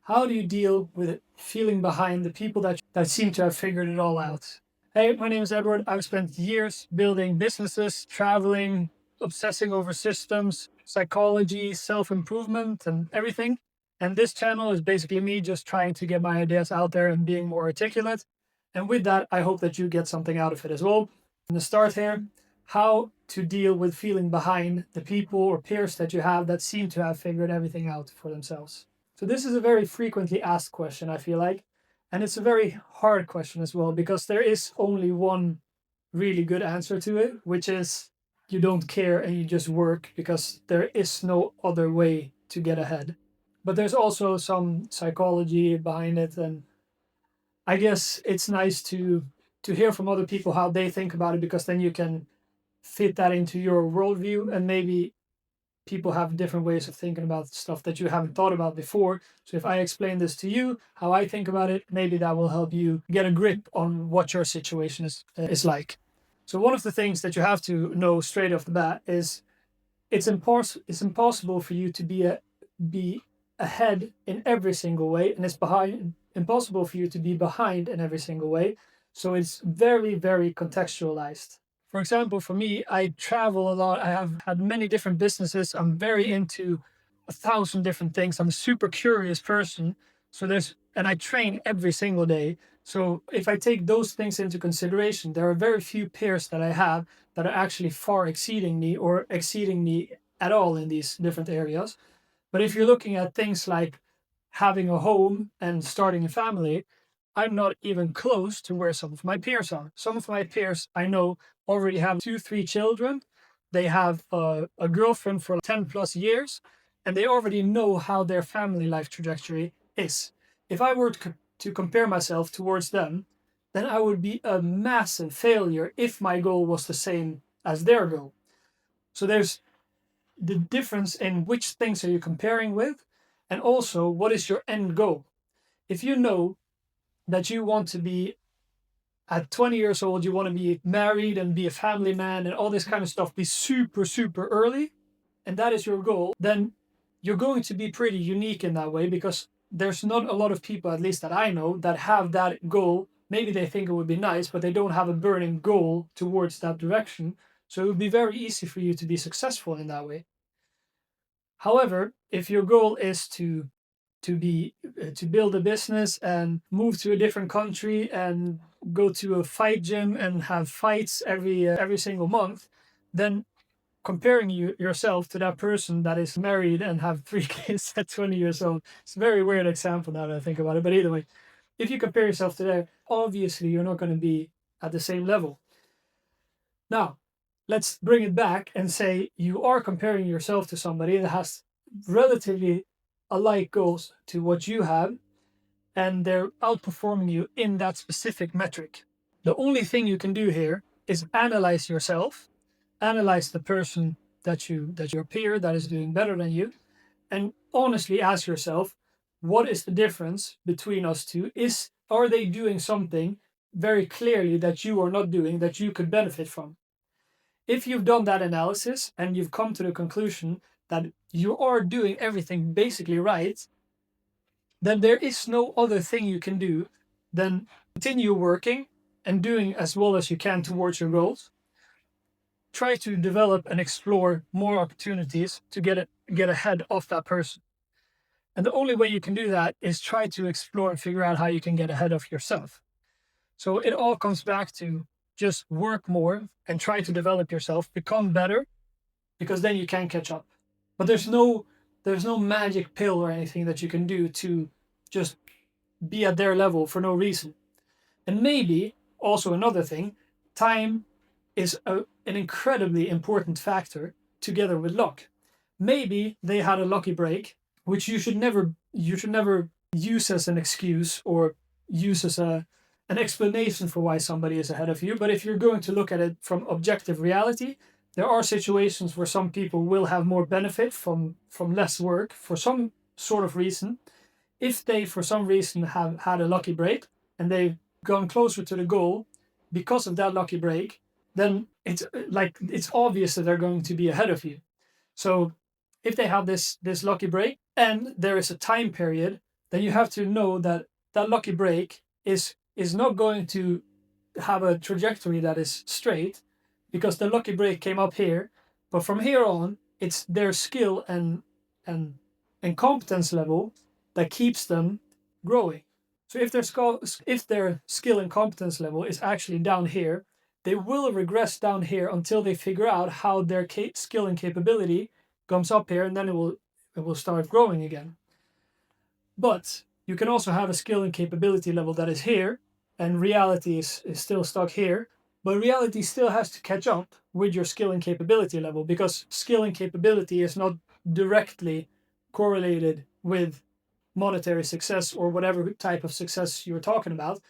How do you deal with feeling behind the people that seem to have figured it all out? Hey, my name is Edward. I've spent years building businesses, traveling, obsessing over systems, psychology, self improvement, and everything. And this channel is basically me just trying to get my ideas out there and being more articulate. And with that, I hope that you get something out of it as well. In the start here, how to deal with feeling behind the people or peers that you have that seem to have figured everything out for themselves. So this is a very frequently asked question, I feel like. And it's a very hard question as well, because there is only one really good answer to it, which is you don't care and you just work because there is no other way to get ahead. But there's also some psychology behind it. And I guess it's nice to hear from other people how they think about it, because then you can fit that into your worldview, and maybe people have different ways of thinking about stuff that you haven't thought about before. So if I explain this to you, how I think about it, maybe that will help you get a grip on what your situation is like. So one of the things that you have to know straight off the bat is it's impossible for you to be ahead in every single way, and it's impossible for you to be behind in every single way. So it's very, very contextualized. For example, for me, I travel a lot. I have had many different businesses. I'm very into 1,000 different things. I'm a super curious person. And I train every single day. So if I take those things into consideration, there are very few peers that I have that are actually far exceeding me or exceeding me at all in these different areas. But if you're looking at things like having a home and starting a family, I'm not even close to where some of my peers are. Some of my peers I know already have 2, 3 children. They have a girlfriend for 10 plus years, and they already know how their family life trajectory is. If I were to compare myself towards them, then I would be a massive failure if my goal was the same as their goal. So there's the difference in which things are you comparing with, and also what is your end goal. If you know that you want to be at 20 years old, you want to be married and be a family man and all this kind of stuff, be super, super early, and that is your goal, then you're going to be pretty unique in that way, because there's not a lot of people, at least that I know, that have that goal. Maybe they think it would be nice, but they don't have a burning goal towards that direction. So it would be very easy for you to be successful in that way. However, if your goal is to build a business and move to a different country and go to a fight gym and have fights every single month, then comparing yourself to that person that is married and have 3 kids at 20 years old, it's a very weird example now that I think about it. But either way, if you compare yourself to that, obviously you're not going to be at the same level. Now, let's bring it back and say you are comparing yourself to somebody that has relatively alike goals to what you have, and they're outperforming you in that specific metric. The only thing you can do here is analyze yourself, analyze the person that's your peer that is doing better than you, and honestly ask yourself, what is the difference between us two? Are they doing something very clearly that you are not doing that you could benefit from? If you've done that analysis and you've come to the conclusion that you are doing everything basically right, then there is no other thing you can do than continue working and doing as well as you can towards your goals. Try to develop and explore more opportunities to get ahead of that person. And the only way you can do that is try to explore and figure out how you can get ahead of yourself. So it all comes back to just work more and try to develop yourself, become better, because then you can catch up. But there's no magic pill or anything that you can do to just be at their level for no reason. And maybe also another thing, time is an incredibly important factor together with luck. Maybe they had a lucky break, which you should never use as an excuse or use as an explanation for why somebody is ahead of you. But if you're going to look at it from objective reality, there are situations where some people will have more benefit from less work for some sort of reason. If they, for some reason, have had a lucky break and they've gone closer to the goal because of that lucky break, then it's obvious that they're going to be ahead of you. So if they have this lucky break and there is a time period then you have to know that that lucky break is not going to have a trajectory that is straight, because the lucky break came up here, but from here on, it's their skill and competence level that keeps them growing. So if their skill and competence level is actually down here, they will regress down here until they figure out how their skill and capability comes up here, and then it will start growing again. But you can also have a skill and capability level that is here, and reality is still stuck here. But reality still has to catch up with your skill and capability level, because skill and capability is not directly correlated with monetary success or whatever type of success you're talking about.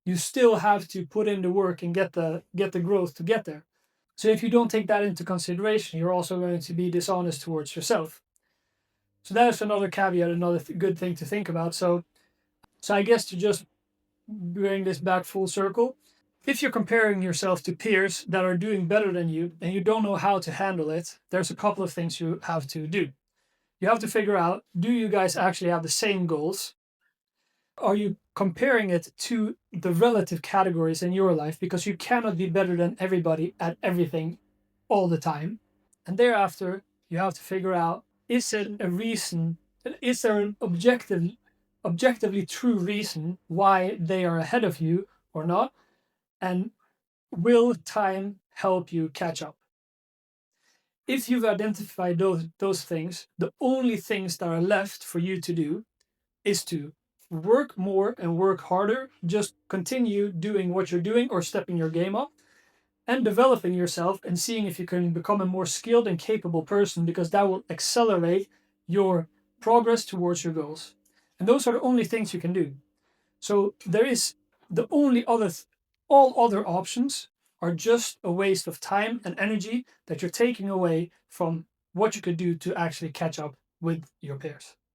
You still have to put in the work and get the growth to get there. So if you don't take that into consideration, you're also going to be dishonest towards yourself. So that is another caveat, another good thing to think about. So I guess to just bring this back full circle, if you're comparing yourself to peers that are doing better than you and you don't know how to handle it, there's a couple of things you have to do. You have to figure out, do you guys actually have the same goals? Are you comparing it to the relative categories in your life? Because you cannot be better than everybody at everything all the time. And thereafter, you have to figure out, is there an objectively true reason why they are ahead of you or not? And will time help you catch up? If you've identified those things, the only things that are left for you to do is to work more and work harder. Just continue doing what you're doing or stepping your game up and developing yourself and seeing if you can become a more skilled and capable person, because that will accelerate your progress towards your goals. And those are the only things you can do. So there is the only other, all other options are just a waste of time and energy that you're taking away from what you could do to actually catch up with your peers.